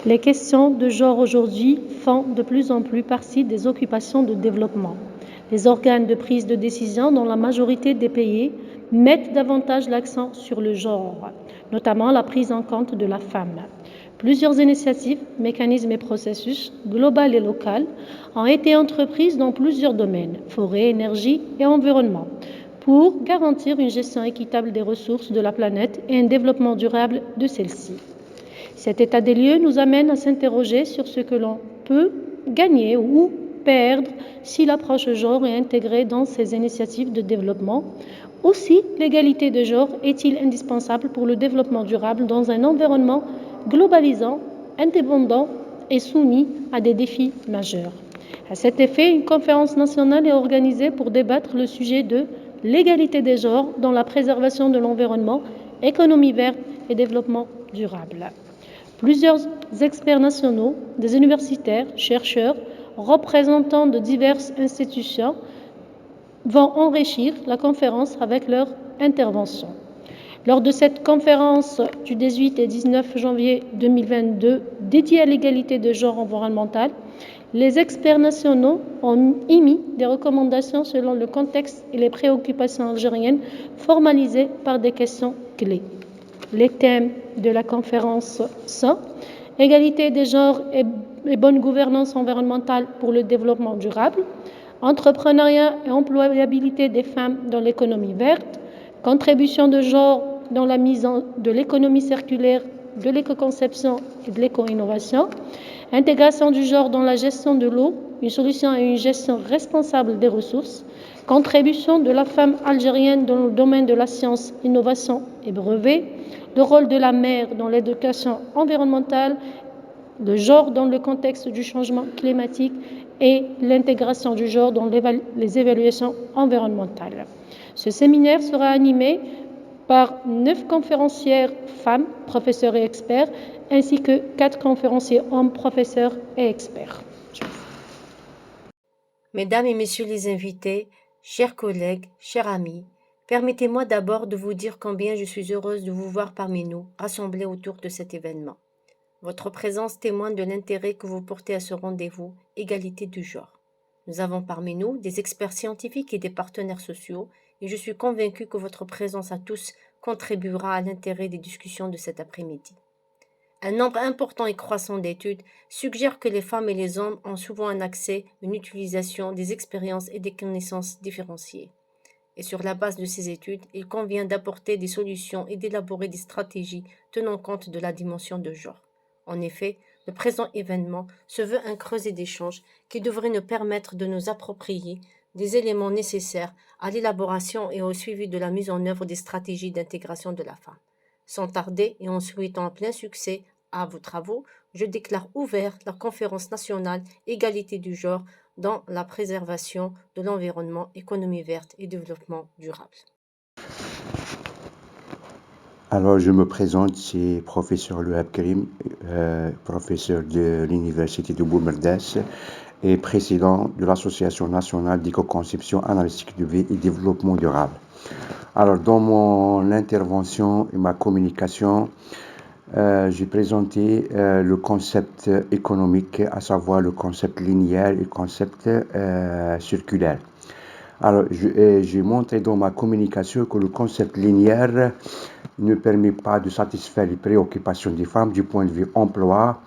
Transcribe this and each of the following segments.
Les questions de genre aujourd'hui font de plus en plus partie des occupations de développement. Les organes de prise de décision dans la majorité des pays mettent davantage l'accent sur le genre, notamment la prise en compte de la femme. Plusieurs initiatives, mécanismes et processus, globaux et locaux, ont été entreprises dans plusieurs domaines, forêt, énergie et environnement, pour garantir une gestion équitable des ressources de la planète et un développement durable de celle-ci. Cet état des lieux nous amène à s'interroger sur ce que l'on peut gagner ou perdre si l'approche genre est intégrée dans ces initiatives de développement. Aussi, l'égalité de genre est-il indispensable pour le développement durable dans un environnement globalisant, indépendant et soumis à des défis majeurs. À cet effet, une conférence nationale est organisée pour débattre le sujet de l'égalité des genres dans la préservation de l'environnement, économie verte et développement durable. Plusieurs experts nationaux, des universitaires, chercheurs, représentants de diverses institutions vont enrichir la conférence avec leur intervention. Lors de cette conférence du 18 et 19 janvier 2022 dédiée à l'égalité de genre environnemental, les experts nationaux ont émis des recommandations selon le contexte et les préoccupations algériennes formalisées par des questions clés. Les thèmes de la conférence sont égalité des genres et bonne gouvernance environnementale pour le développement durable, entrepreneuriat et employabilité des femmes dans l'économie verte, contribution de genre dans la mise de l'économie circulaire, de l'éco-conception et de l'éco-innovation, intégration du genre dans la gestion de l'eau, une solution à une gestion responsable des ressources, contribution de la femme algérienne dans le domaine de la science, innovation et brevets, le rôle de la mère dans l'éducation environnementale, le genre dans le contexte du changement climatique et l'intégration du genre dans les évaluations environnementales. Ce séminaire sera animé par 9 conférencières femmes, professeurs et experts, ainsi que 4 conférenciers hommes, professeurs et experts. Mesdames et messieurs les invités, chers collègues, chers amis, permettez-moi d'abord de vous dire combien je suis heureuse de vous voir parmi nous, rassemblés autour de cet événement. Votre présence témoigne de l'intérêt que vous portez à ce rendez-vous Égalité du genre. Nous avons parmi nous des experts scientifiques et des partenaires sociaux, et je suis convaincue que votre présence à tous contribuera à l'intérêt des discussions de cet après-midi. Un nombre important et croissant d'études suggère que les femmes et les hommes ont souvent un accès, une utilisation des expériences et des connaissances différenciées. Et sur la base de ces études, il convient d'apporter des solutions et d'élaborer des stratégies tenant compte de la dimension de genre. En effet, le présent événement se veut un creuset d'échanges qui devrait nous permettre de nous approprier des éléments nécessaires à l'élaboration et au suivi de la mise en œuvre des stratégies d'intégration de la femme. Sans tarder et en souhaitant plein succès à vos travaux, je déclare ouverte la conférence nationale Égalité du genre dans la préservation de l'environnement, économie verte et développement durable. Alors, je me présente, c'est professeur Louab Karim, professeur de l'Université de Boumerdès et président de l'Association nationale d'éco-conception analytique de vie et développement durable. Alors, dans mon intervention et ma communication, j'ai présenté le concept économique, à savoir le concept linéaire et le concept circulaire. Alors, j'ai montré dans ma communication que le concept linéaire ne permet pas de satisfaire les préoccupations des femmes du point de vue emploi.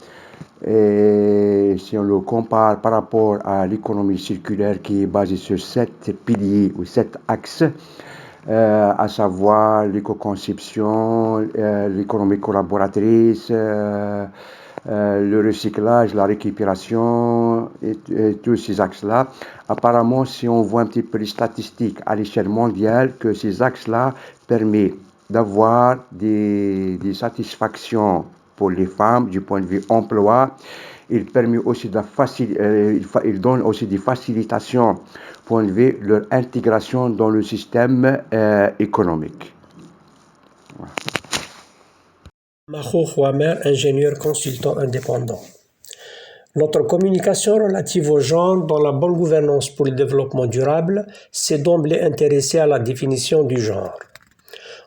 Et si on le compare par rapport à l'économie circulaire qui est basée sur 7 piliers ou 7 axes, à savoir l'éco-conception, l'économie collaboratrice, le recyclage, la récupération et tous ces axes-là. Apparemment, si on voit un petit peu les statistiques à l'échelle mondiale, que ces axes-là permettent d'avoir des satisfactions pour les femmes du point de vue emploi. Il permet aussi il donne aussi des facilitations pour enlever leur intégration dans le système économique. Voilà. Mahouf Wamer, ingénieur consultant indépendant. Notre communication relative au genre dans la bonne gouvernance pour le développement durable s'est d'emblée intéressée à la définition du genre.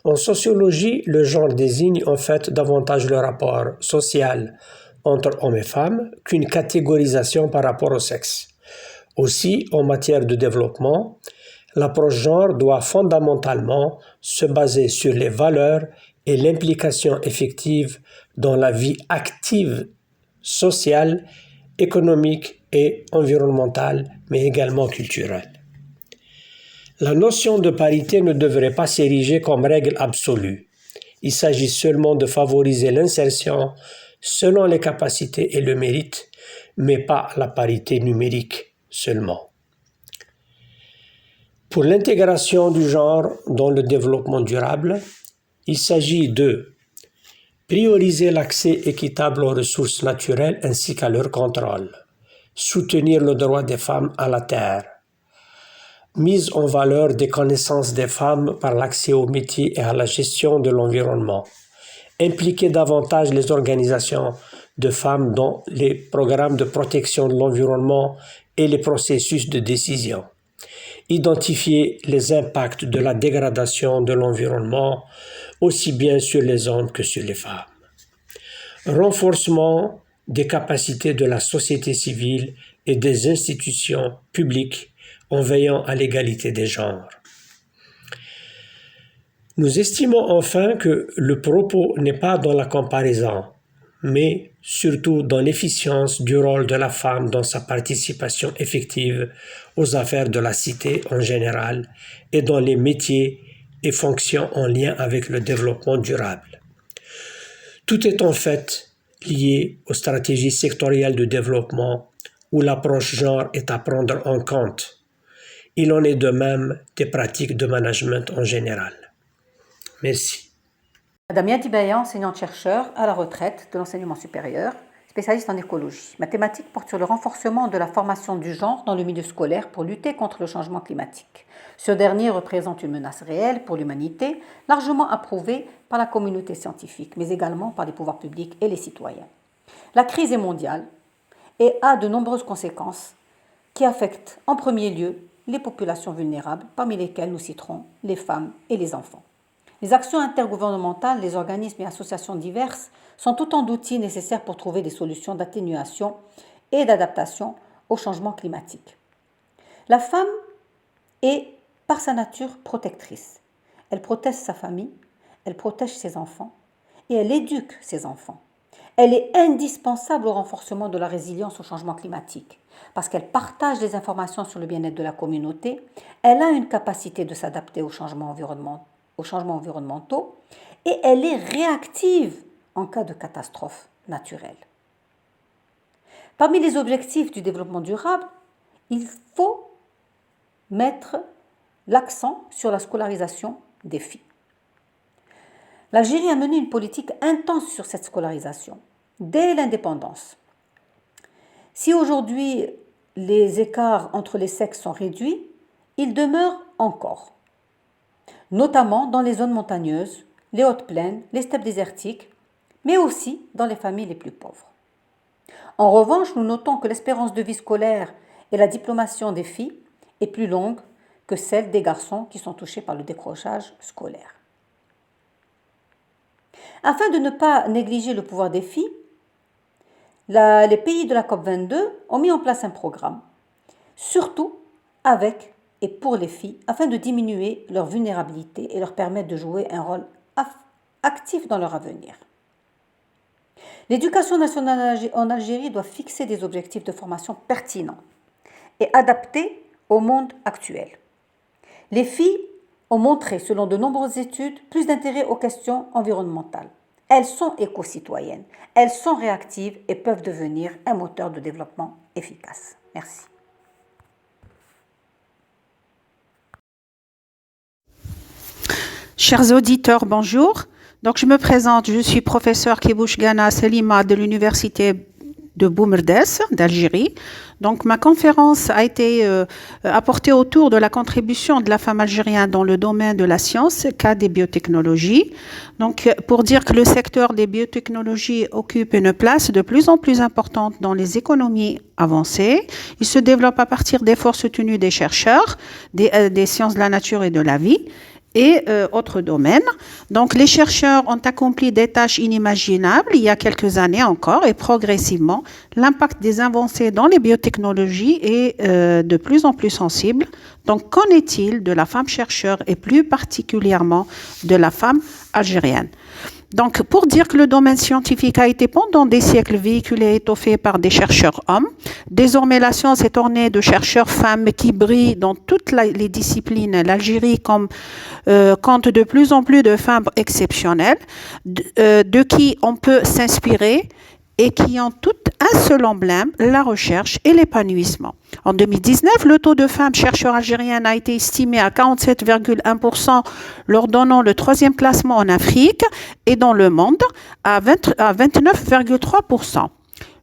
En sociologie, le genre désigne en fait davantage le rapport social entre hommes et femmes qu'une catégorisation par rapport au sexe. Aussi, en matière de développement, l'approche genre doit fondamentalement se baser sur les valeurs et l'implication effective dans la vie active, sociale, économique et environnementale, mais également culturelle. La notion de parité ne devrait pas s'ériger comme règle absolue. Il s'agit seulement de favoriser l'insertion selon les capacités et le mérite, mais pas la parité numérique seulement. Pour l'intégration du genre dans le développement durable, il s'agit de prioriser l'accès équitable aux ressources naturelles ainsi qu'à leur contrôle, soutenir le droit des femmes à la terre, mise en valeur des connaissances des femmes par l'accès aux métiers et à la gestion de l'environnement, impliquer davantage les organisations de femmes dans les programmes de protection de l'environnement et les processus de décision, identifier les impacts de la dégradation de l'environnement aussi bien sur les hommes que sur les femmes, renforcement des capacités de la société civile et des institutions publiques en veillant à l'égalité des genres. Nous estimons enfin que le propos n'est pas dans la comparaison, mais surtout dans l'efficience du rôle de la femme dans sa participation effective aux affaires de la cité en général et dans les métiers et fonctions en lien avec le développement durable. Tout est en fait lié aux stratégies sectorielles de développement où l'approche genre est à prendre en compte. Il en est de même des pratiques de management en général. Merci. Madame Yadi Bayan, enseignante-chercheur à la retraite de l'enseignement supérieur, spécialiste en écologie. Ma thématique porte sur le renforcement de la formation du genre dans le milieu scolaire pour lutter contre le changement climatique. Ce dernier représente une menace réelle pour l'humanité, largement approuvée par la communauté scientifique, mais également par les pouvoirs publics et les citoyens. La crise est mondiale et a de nombreuses conséquences qui affectent en premier lieu les populations vulnérables, parmi lesquelles nous citerons les femmes et les enfants. Les actions intergouvernementales, les organismes et associations diverses sont autant d'outils nécessaires pour trouver des solutions d'atténuation et d'adaptation au changement climatique. La femme est, par sa nature, protectrice. Elle protège sa famille, elle protège ses enfants et elle éduque ses enfants. Elle est indispensable au renforcement de la résilience au changement climatique parce qu'elle partage les informations sur le bien-être de la communauté, elle a une capacité de s'adapter aux changements environnementaux et elle est réactive en cas de catastrophe naturelle. Parmi les objectifs du développement durable, il faut mettre l'accent sur la scolarisation des filles. L'Algérie a mené une politique intense sur cette scolarisation, dès l'indépendance. Si aujourd'hui les écarts entre les sexes sont réduits, ils demeurent encore, notamment dans les zones montagneuses, les hautes plaines, les steppes désertiques, mais aussi dans les familles les plus pauvres. En revanche, nous notons que l'espérance de vie scolaire et la diplomation des filles est plus longue que celle des garçons qui sont touchés par le décrochage scolaire. Afin de ne pas négliger le pouvoir des filles, les pays de la COP22 ont mis en place un programme, surtout avec et pour les filles, afin de diminuer leur vulnérabilité et leur permettre de jouer un rôle actif dans leur avenir. L'éducation nationale en Algérie doit fixer des objectifs de formation pertinents et adaptés au monde actuel. Les filles ont montré, selon de nombreuses études, plus d'intérêt aux questions environnementales. Elles sont éco-citoyennes, elles sont réactives et peuvent devenir un moteur de développement efficace. Merci. Chers auditeurs, bonjour. Donc, je me présente, je suis professeur Kebouch Gana Selima de l'Université de Boumerdès d'Algérie. Donc, ma conférence a été apportée autour de la contribution de la femme algérienne dans le domaine de la science, cas des biotechnologies. Donc, pour dire que le secteur des biotechnologies occupe une place de plus en plus importante dans les économies avancées. Il se développe à partir d'efforts soutenus des chercheurs, des sciences de la nature et de la vie. et autres domaines. Donc, les chercheurs ont accompli des tâches inimaginables il y a quelques années encore et progressivement, l'impact des avancées dans les biotechnologies est de plus en plus sensible. Donc, qu'en est-il de la femme chercheur et plus particulièrement de la femme algérienne? Donc, pour dire que le domaine scientifique a été pendant des siècles véhiculé et étoffé par des chercheurs hommes, désormais la science est ornée de chercheurs femmes qui brillent dans toutes les disciplines. L'Algérie compte de plus en plus de femmes exceptionnelles, de qui on peut s'inspirer et qui ont toutes un seul emblème, la recherche et l'épanouissement. En 2019, le taux de femmes chercheurs algériennes a été estimé à 47,1%, leur donnant le 3e classement en Afrique et dans le monde à 29,3%.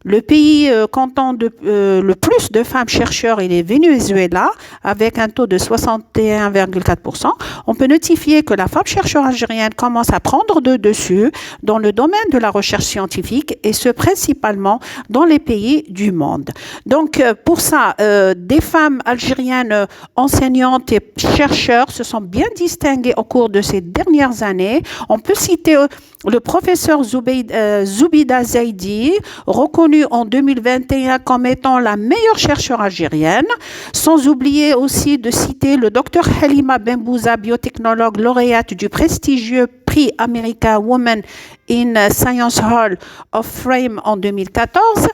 Le pays comptant le plus de femmes chercheurs est le Venezuela, avec un taux de 61,4%. On peut notifier que la femme chercheur algérienne commence à prendre de dessus dans le domaine de la recherche scientifique et ce principalement dans les pays du monde. Donc pour ça, des femmes algériennes enseignantes et chercheurs se sont bien distinguées au cours de ces dernières années. On peut citer le professeur Zoubida Zaidi, reconnu en 2021 comme étant la meilleure chercheure algérienne, sans oublier aussi de citer le docteur Halima Benbouza, biotechnologue lauréate du prestigieux prix America Women in Science Hall of Fame en 2014.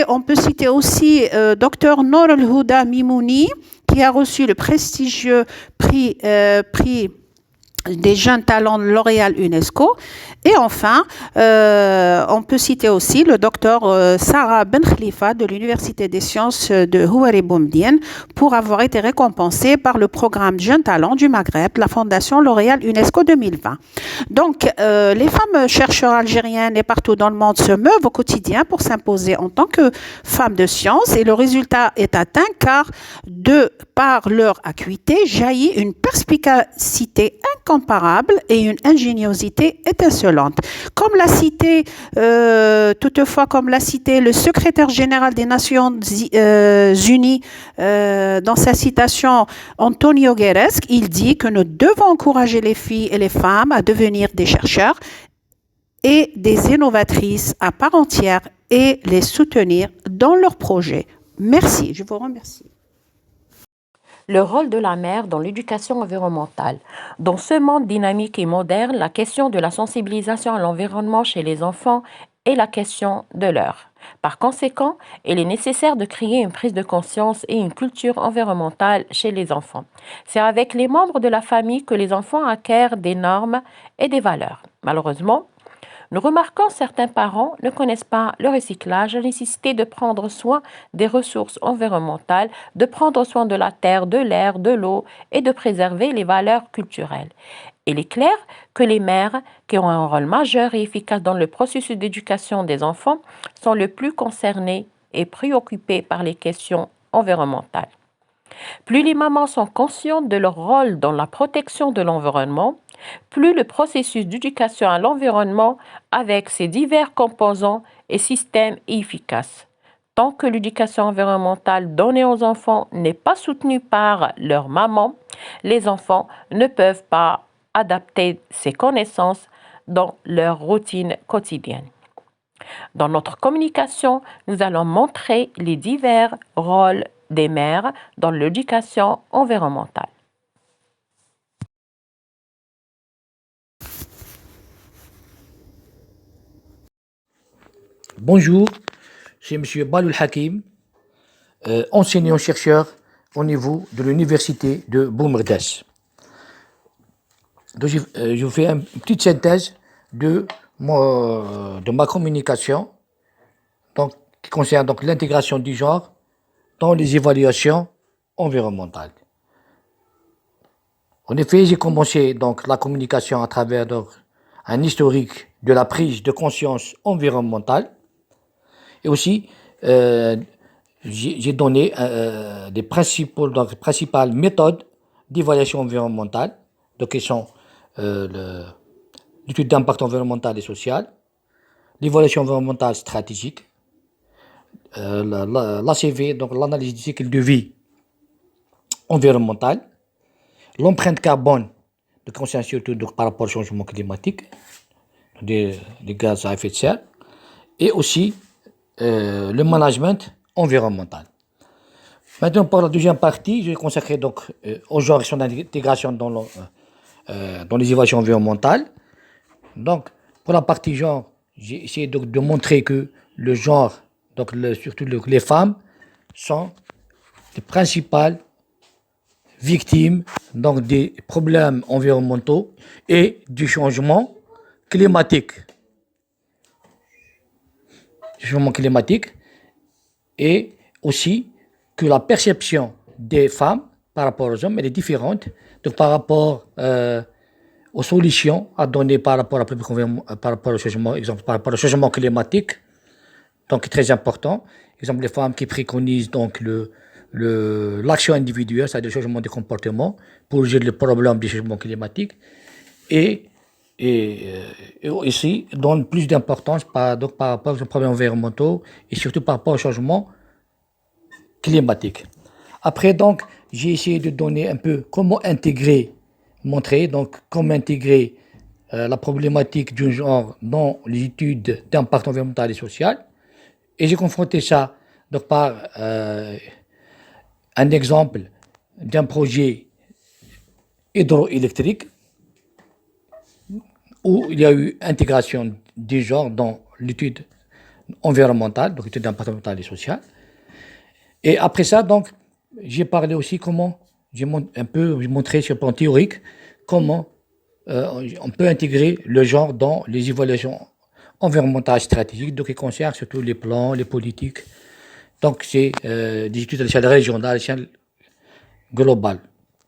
On peut citer aussi docteur Nour El-Houda Mimouni, qui a reçu le prestigieux prix des jeunes talents L'Oréal UNESCO. Et enfin, on peut citer aussi le docteur Sarah Ben Khalifa de l'Université des sciences de Houari Boumediene pour avoir été récompensée par le programme Jeunes Talents du Maghreb, la Fondation L'Oréal UNESCO 2020. Donc, les femmes chercheurs algériennes et partout dans le monde se meuvent au quotidien pour s'imposer en tant que femmes de science et le résultat est atteint car par leur acuité jaillit une perspicacité incomparable et une ingéniosité étincelante. Comme l'a cité le secrétaire général des Nations Unies dans sa citation Antonio Guterres, il dit que nous devons encourager les filles et les femmes à devenir des chercheurs et des innovatrices à part entière et les soutenir dans leurs projets. Merci, je vous remercie. Le rôle de la mère dans l'éducation environnementale. Dans ce monde dynamique et moderne, la question de la sensibilisation à l'environnement chez les enfants est la question de l'heure. Par conséquent, il est nécessaire de créer une prise de conscience et une culture environnementale chez les enfants. C'est avec les membres de la famille que les enfants acquièrent des normes et des valeurs. Malheureusement, nous remarquons que certains parents ne connaissent pas le recyclage, la nécessité de prendre soin des ressources environnementales, de prendre soin de la terre, de l'air, de l'eau et de préserver les valeurs culturelles. Il est clair que les mères, qui ont un rôle majeur et efficace dans le processus d'éducation des enfants, sont les plus concernées et préoccupées par les questions environnementales. Plus les mamans sont conscientes de leur rôle dans la protection de l'environnement, plus le processus d'éducation à l'environnement avec ses divers composants et systèmes est efficace. Tant que l'éducation environnementale donnée aux enfants n'est pas soutenue par leur maman, les enfants ne peuvent pas adapter ces connaissances dans leur routine quotidienne. Dans notre communication, nous allons montrer les divers rôles des mères dans l'éducation environnementale. Bonjour, c'est M. Baloul Hakim, enseignant-chercheur au niveau de l'université de Boumerdès. Je vous fais une petite synthèse de ma communication qui concerne l'intégration du genre dans les évaluations environnementales. En effet, j'ai commencé la communication à travers un historique de la prise de conscience environnementale et aussi j'ai donné des principales méthodes d'évaluation environnementale, qui sont l'étude d'impact environnemental et social, l'évaluation environnementale stratégique, l'ACV, donc l'analyse du cycle de vie environnemental, l'empreinte carbone qui concerne surtout donc, par rapport au changement climatique, des gaz à effet de serre, et aussi le management environnemental. Maintenant, pour la deuxième partie, je vais consacrer donc au genre et son intégration dans les évaluations environnementales. Donc, pour la partie genre, j'ai essayé donc de montrer que le genre, donc surtout les femmes, sont les principales victimes donc, des problèmes environnementaux et du changement climatique. Et aussi que la perception des femmes par rapport aux hommes elle est différente donc par rapport aux solutions à donner par rapport au changement, exemple par rapport au changement climatique, donc très important. Exemple les femmes qui préconisent donc l'action individuelle, c'est-à-dire le changement de comportement pour gérer le problème du changement climatique et aussi donne plus d'importance par rapport aux problèmes environnementaux et surtout par rapport au changement climatique. Après, donc, j'ai essayé de donner un peu montrer comment intégrer la problématique du genre dans les études d'impact environnemental et social. Et j'ai confronté ça donc, par un exemple d'un projet hydroélectrique où il y a eu intégration du genre dans l'étude environnementale, donc l'étude d'impact environnemental et social. Et après ça, donc, j'ai parlé aussi j'ai montré sur le plan théorique comment on peut intégrer le genre dans les évaluations environnementales stratégiques, donc qui concernent surtout les plans, les politiques. Donc, c'est des études à l'échelle régionale, à l'échelle globale,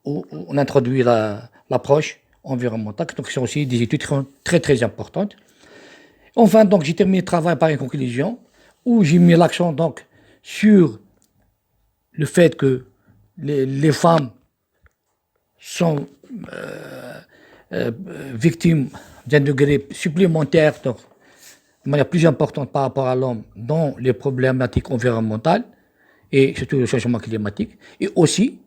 où on introduit l'approche environnementale, donc ce sont aussi des études qui sont très très importantes. Enfin, donc, j'ai terminé le travail par une conclusion où j'ai mis l'accent donc sur le fait que les femmes sont victimes d'un degré supplémentaire, donc de manière plus importante par rapport à l'homme dans les problématiques environnementales et surtout le changement climatique, et aussi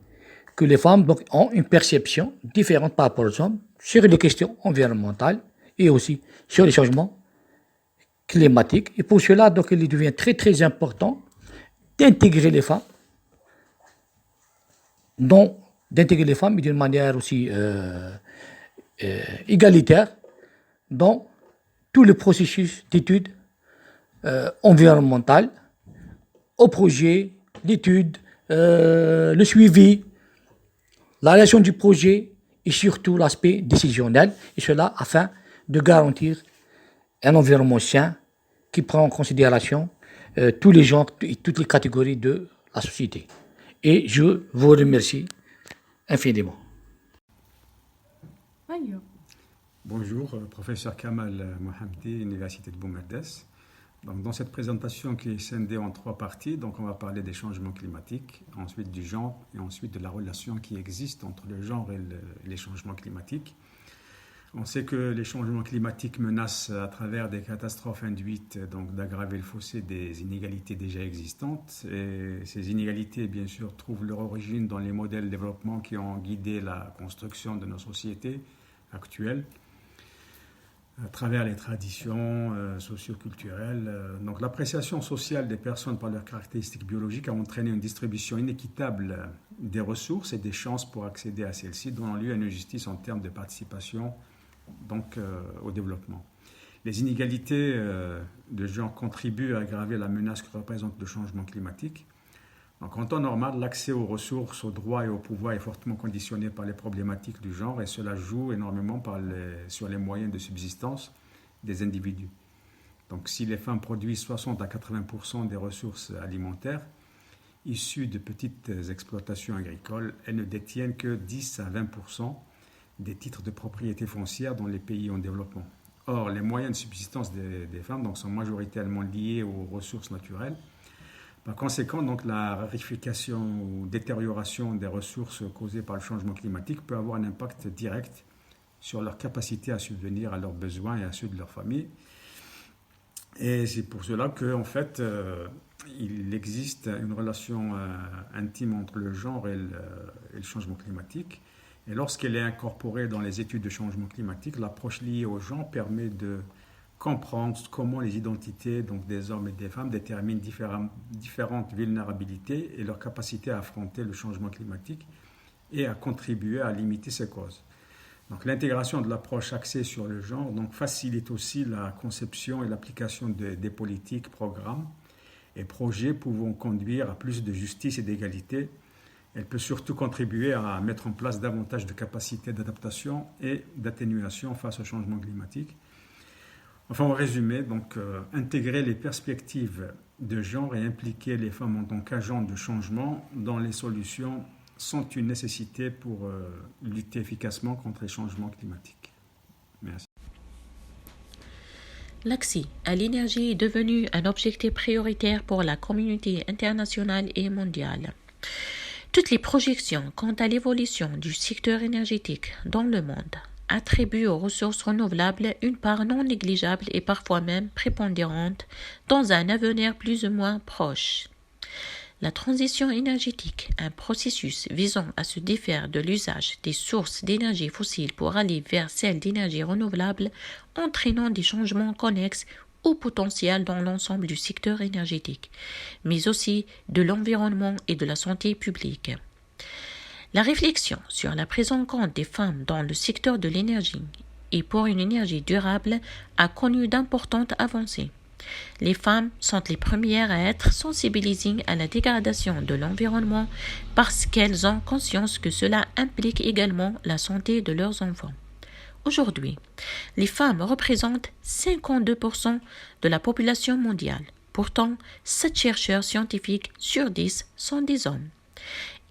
que les femmes donc, ont une perception différente par rapport aux hommes sur les questions environnementales et aussi sur les changements climatiques. Et pour cela, donc, il devient très très important d'intégrer les femmes d'une manière aussi égalitaire dans tout le processus d'études environnementales, au projet, l'étude, le suivi, la réalisation du projet et surtout l'aspect décisionnel, et cela afin de garantir un environnement sain qui prend en considération tous les genres et toutes les catégories de la société. Et je vous remercie infiniment. Bonjour, professeur Kamal Mohamdi, Université de Boumerdès. Donc, dans cette présentation qui est scindée en 3 parties, donc on va parler des changements climatiques, ensuite du genre et ensuite de la relation qui existe entre le genre et les changements climatiques. On sait que les changements climatiques menacent à travers des catastrophes induites donc d'aggraver le fossé des inégalités déjà existantes. Et ces inégalités, bien sûr, trouvent leur origine dans les modèles de développement qui ont guidé la construction de nos sociétés actuelles, à travers les traditions socio-culturelles. Donc l'appréciation sociale des personnes par leurs caractéristiques biologiques a entraîné une distribution inéquitable des ressources et des chances pour accéder à celles-ci, donnant lieu à une injustice en termes de participation donc, au développement. Les inégalités de genre contribuent à aggraver la menace que représente le changement climatique. Donc, en temps normal, l'accès aux ressources, aux droits et au pouvoir est fortement conditionné par les problématiques du genre et cela joue énormément sur les moyens de subsistance des individus. Donc, si les femmes produisent 60 à 80% des ressources alimentaires issues de petites exploitations agricoles, elles ne détiennent que 10 à 20% des titres de propriété foncière dans les pays en développement. Or, les moyens de subsistance des femmes donc, sont majoritairement liés aux ressources naturelles. Par conséquent, donc, la raréfaction ou détérioration des ressources causées par le changement climatique peut avoir un impact direct sur leur capacité à subvenir à leurs besoins et à ceux de leur famille. Et c'est pour cela qu'en fait, il existe une relation intime entre le genre et le changement climatique. Et lorsqu'elle est incorporée dans les études de changement climatique, l'approche liée au genre permet de comprendre comment les identités donc des hommes et des femmes déterminent différentes vulnérabilités et leur capacité à affronter le changement climatique et à contribuer à limiter ses causes. Donc, l'intégration de l'approche axée sur le genre donc, facilite aussi la conception et l'application des politiques, programmes et projets pouvant conduire à plus de justice et d'égalité. Elle peut surtout contribuer à mettre en place davantage de capacités d'adaptation et d'atténuation face au changement climatique. Enfin, en résumé, donc, intégrer les perspectives de genre et impliquer les femmes en tant qu'agents de changement dans les solutions sont une nécessité pour lutter efficacement contre les changements climatiques. Merci. L'accès à l'énergie est devenu un objectif prioritaire pour la communauté internationale et mondiale. Toutes les projections quant à l'évolution du secteur énergétique dans le monde attribuent aux ressources renouvelables une part non négligeable et parfois même prépondérante dans un avenir plus ou moins proche. La transition énergétique, un processus visant à se défaire de l'usage des sources d'énergie fossiles pour aller vers celles d'énergie renouvelable, entraînant des changements connexes ou potentiels dans l'ensemble du secteur énergétique, mais aussi de l'environnement et de la santé publique. La réflexion sur la prise en compte des femmes dans le secteur de l'énergie et pour une énergie durable a connu d'importantes avancées. Les femmes sont les premières à être sensibilisées à la dégradation de l'environnement parce qu'elles ont conscience que cela implique également la santé de leurs enfants. Aujourd'hui, les femmes représentent 52% de la population mondiale. Pourtant, 7 chercheurs scientifiques sur 10 sont des hommes.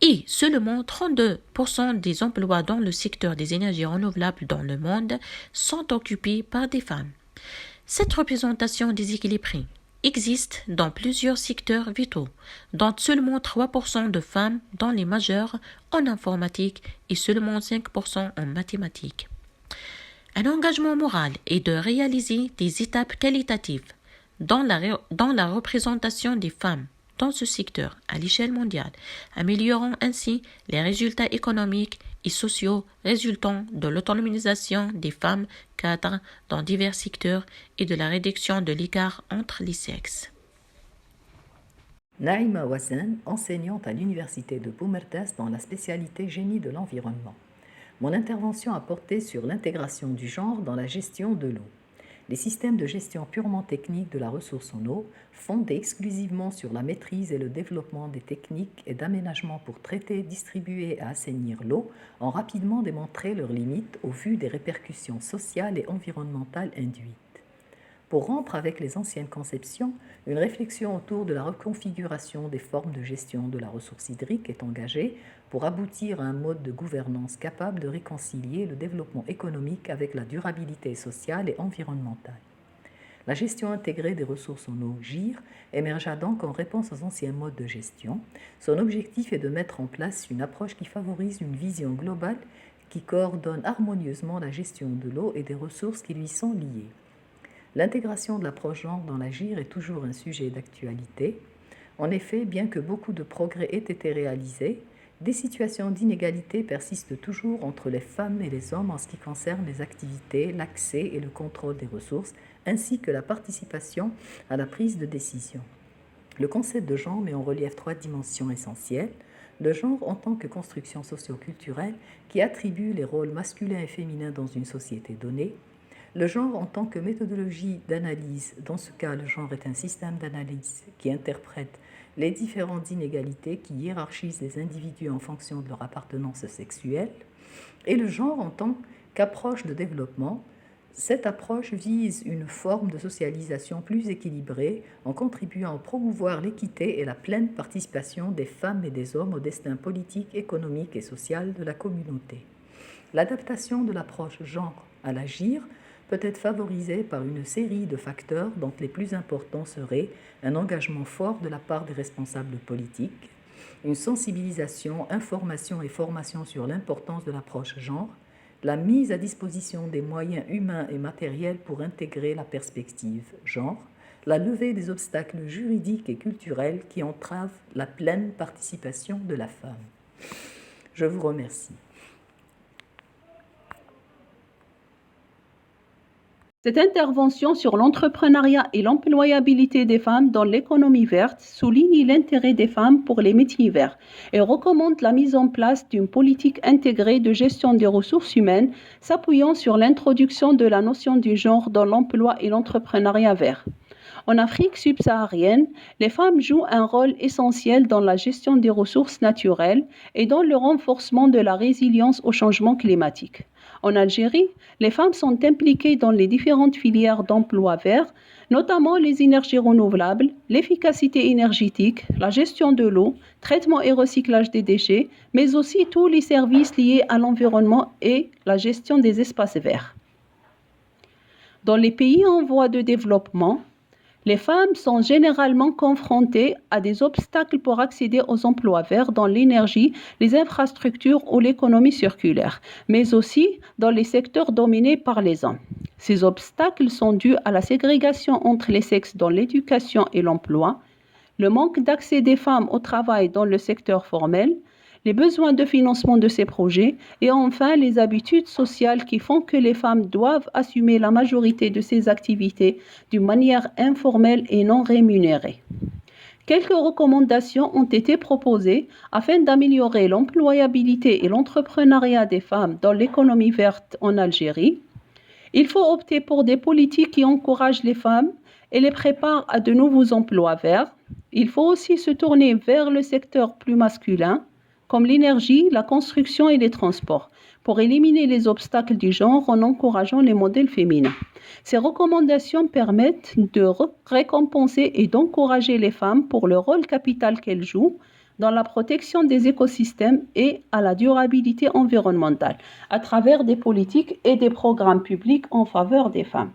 Et seulement 32% des emplois dans le secteur des énergies renouvelables dans le monde sont occupés par des femmes. Cette représentation déséquilibrée existe dans plusieurs secteurs vitaux, dont seulement 3% de femmes dans les majeurs en informatique et seulement 5% en mathématiques. Un engagement moral est de réaliser des étapes qualitatives dans la représentation des femmes dans ce secteur à l'échelle mondiale, améliorant ainsi les résultats économiques et sociaux résultant de l'autonomisation des femmes cadres dans divers secteurs et de la réduction de l'écart entre les sexes. Naïma Ouazen, enseignante à l'université de Boumerdès dans la spécialité génie de l'environnement. Mon intervention a porté sur l'intégration du genre dans la gestion de l'eau. Les systèmes de gestion purement techniques de la ressource en eau, fondés exclusivement sur la maîtrise et le développement des techniques et d'aménagement pour traiter, distribuer et assainir l'eau, ont rapidement démontré leurs limites au vu des répercussions sociales et environnementales induites. Pour rompre avec les anciennes conceptions, une réflexion autour de la reconfiguration des formes de gestion de la ressource hydrique est engagée pour aboutir à un mode de gouvernance capable de réconcilier le développement économique avec la durabilité sociale et environnementale. La gestion intégrée des ressources en eau, GIR, émergea donc en réponse aux anciens modes de gestion. Son objectif est de mettre en place une approche qui favorise une vision globale qui coordonne harmonieusement la gestion de l'eau et des ressources qui lui sont liées. L'intégration de l'approche genre dans la GIR est toujours un sujet d'actualité. En effet, bien que beaucoup de progrès aient été réalisés, des situations d'inégalité persistent toujours entre les femmes et les hommes en ce qui concerne les activités, l'accès et le contrôle des ressources, ainsi que la participation à la prise de décision. Le concept de genre met en relief 3 dimensions essentielles. Le genre en tant que construction socio-culturelle qui attribue les rôles masculins et féminins dans une société donnée. Le genre en tant que méthodologie d'analyse, dans ce cas le genre est un système d'analyse qui interprète les différentes inégalités qui hiérarchisent les individus en fonction de leur appartenance sexuelle, et le genre en tant qu'approche de développement. Cette approche vise une forme de socialisation plus équilibrée en contribuant à promouvoir l'équité et la pleine participation des femmes et des hommes au destin politique, économique et social de la communauté. L'adaptation de l'approche genre à la GIR peut être favorisée par une série de facteurs dont les plus importants seraient un engagement fort de la part des responsables politiques, une sensibilisation, information et formation sur l'importance de l'approche genre, la mise à disposition des moyens humains et matériels pour intégrer la perspective genre, la levée des obstacles juridiques et culturels qui entravent la pleine participation de la femme. Je vous remercie. Cette intervention sur l'entrepreneuriat et l'employabilité des femmes dans l'économie verte souligne l'intérêt des femmes pour les métiers verts et recommande la mise en place d'une politique intégrée de gestion des ressources humaines s'appuyant sur l'introduction de la notion du genre dans l'emploi et l'entrepreneuriat vert. En Afrique subsaharienne, les femmes jouent un rôle essentiel dans la gestion des ressources naturelles et dans le renforcement de la résilience au changement climatique. En Algérie, les femmes sont impliquées dans les différentes filières d'emploi vert, notamment les énergies renouvelables, l'efficacité énergétique, la gestion de l'eau, traitement et recyclage des déchets, mais aussi tous les services liés à l'environnement et la gestion des espaces verts. Dans les pays en voie de développement, les femmes sont généralement confrontées à des obstacles pour accéder aux emplois verts dans l'énergie, les infrastructures ou l'économie circulaire, mais aussi dans les secteurs dominés par les hommes. Ces obstacles sont dus à la ségrégation entre les sexes dans l'éducation et l'emploi, le manque d'accès des femmes au travail dans le secteur formel, les besoins de financement de ces projets et enfin les habitudes sociales qui font que les femmes doivent assumer la majorité de ces activités d'une manière informelle et non rémunérée. Quelques recommandations ont été proposées afin d'améliorer l'employabilité et l'entrepreneuriat des femmes dans l'économie verte en Algérie. Il faut opter pour des politiques qui encouragent les femmes et les préparent à de nouveaux emplois verts. Il faut aussi se tourner vers le secteur plus masculin, comme l'énergie, la construction et les transports, pour éliminer les obstacles du genre en encourageant les modèles féminins. Ces recommandations permettent de récompenser et d'encourager les femmes pour le rôle capital qu'elles jouent dans la protection des écosystèmes et à la durabilité environnementale, à travers des politiques et des programmes publics en faveur des femmes.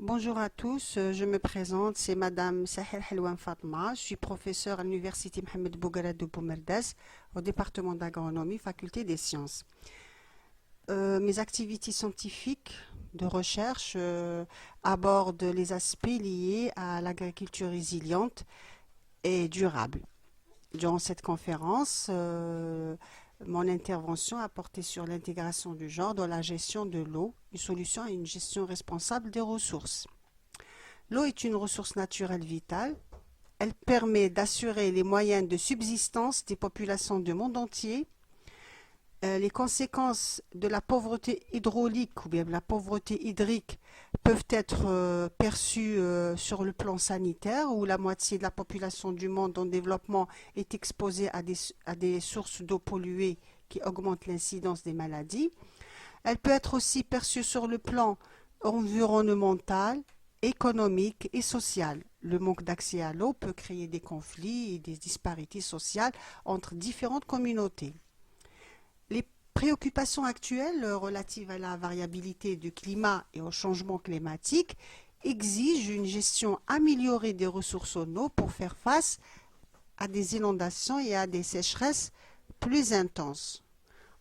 Bonjour à tous, je me présente, c'est Madame Sahel Helwan Fatma, je suis professeure à l'Université Mohamed Bouguerat de Boumerdès au département d'agronomie, faculté des sciences. Mes activités scientifiques de recherche abordent les aspects liés à l'agriculture résiliente et durable. Durant cette conférence, mon intervention a porté sur l'intégration du genre dans la gestion de l'eau, une solution à une gestion responsable des ressources. L'eau est une ressource naturelle vitale. Elle permet d'assurer les moyens de subsistance des populations du monde entier. Les conséquences de la pauvreté hydraulique ou bien de la pauvreté hydrique peuvent être perçues sur le plan sanitaire, où la moitié de la population du monde en développement est exposée à des sources d'eau polluées qui augmentent l'incidence des maladies. Elle peut être aussi perçue sur le plan environnemental, économique et social. Le manque d'accès à l'eau peut créer des conflits et des disparités sociales entre différentes communautés. Les préoccupations actuelles relatives à la variabilité du climat et au changement climatique exigent une gestion améliorée des ressources en eau pour faire face à des inondations et à des sécheresses plus intenses.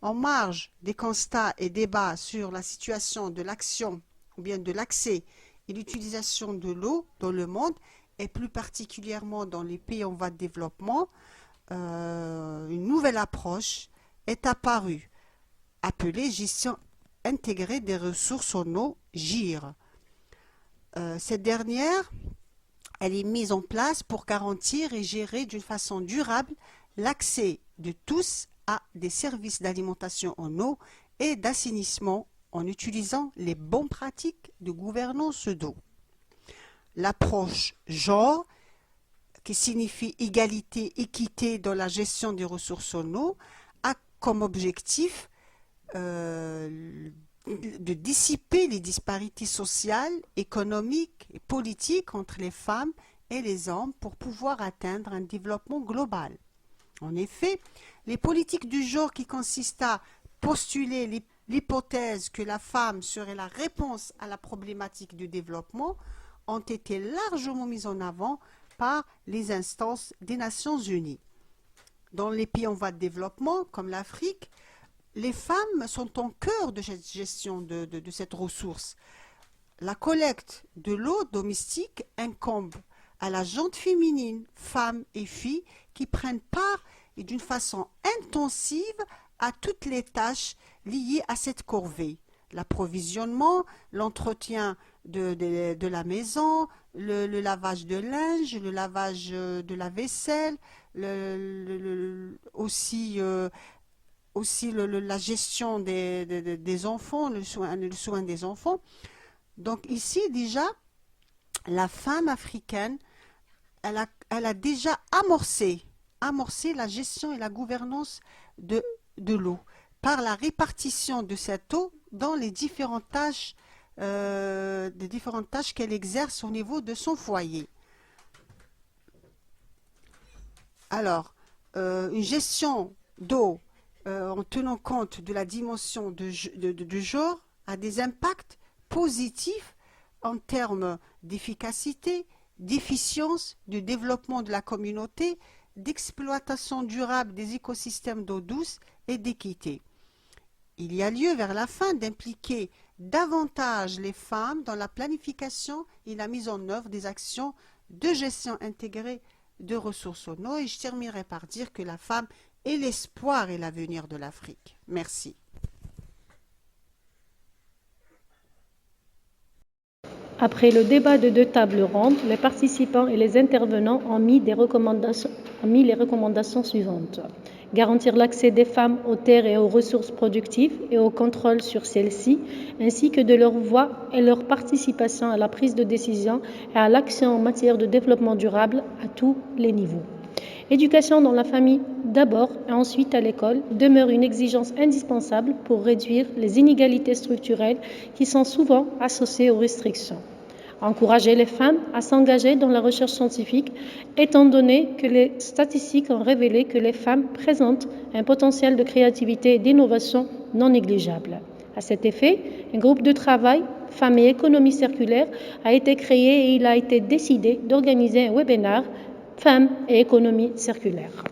En marge des constats et débats sur la situation de l'action ou bien de l'accès et l'utilisation de l'eau dans le monde et plus particulièrement dans les pays en voie de développement, une nouvelle approche est apparue, appelée gestion intégrée des ressources en eau, GIR. Cette dernière, elle est mise en place pour garantir et gérer d'une façon durable l'accès de tous à des services d'alimentation en eau et d'assainissement en utilisant les bonnes pratiques de gouvernance d'eau. L'approche genre, qui signifie égalité, équité dans la gestion des ressources en eau, a comme objectif de dissiper les disparités sociales, économiques et politiques entre les femmes et les hommes pour pouvoir atteindre un développement global. En effet, les politiques du genre qui consistent à postuler l'hypothèse que la femme serait la réponse à la problématique du développement ont été largement mises en avant par les instances des Nations Unies. Dans les pays en voie de développement, comme l'Afrique, les femmes sont au cœur de cette gestion de cette ressource. La collecte de l'eau domestique incombe à la gente féminine, femmes et filles qui prennent part et d'une façon intensive à toutes les tâches liées à cette corvée. l'approvisionnement, l'entretien de la maison, le lavage de linge, le lavage de la vaisselle, aussi la gestion des enfants, le soin des enfants. Donc ici déjà, la femme africaine, elle a déjà amorcé la gestion et la gouvernance de l'eau par la répartition de cette eau dans les différentes tâches qu'elle exerce au niveau de son foyer. Alors, une gestion d'eau en tenant compte de la dimension de genre a des impacts positifs en termes d'efficacité, d'efficience, de développement de la communauté, d'exploitation durable des écosystèmes d'eau douce et d'équité. Il y a lieu vers la fin d'impliquer davantage les femmes dans la planification et la mise en œuvre des actions de gestion intégrée de ressources en eau. Et je terminerai par dire que la femme est l'espoir et l'avenir de l'Afrique. Merci. Après le débat de 2 tables rondes, les participants et les intervenants ont mis les recommandations suivantes. Garantir l'accès des femmes aux terres et aux ressources productives et au contrôle sur celles-ci, ainsi que de leur voix et leur participation à la prise de décision et à l'action en matière de développement durable à tous les niveaux. L'éducation dans la famille d'abord et ensuite à l'école demeure une exigence indispensable pour réduire les inégalités structurelles qui sont souvent associées aux restrictions. Encourager les femmes à s'engager dans la recherche scientifique, étant donné que les statistiques ont révélé que les femmes présentent un potentiel de créativité et d'innovation non négligeable. À cet effet, un groupe de travail Femmes et économie circulaire a été créé et il a été décidé d'organiser un webinaire Femmes et économie circulaire.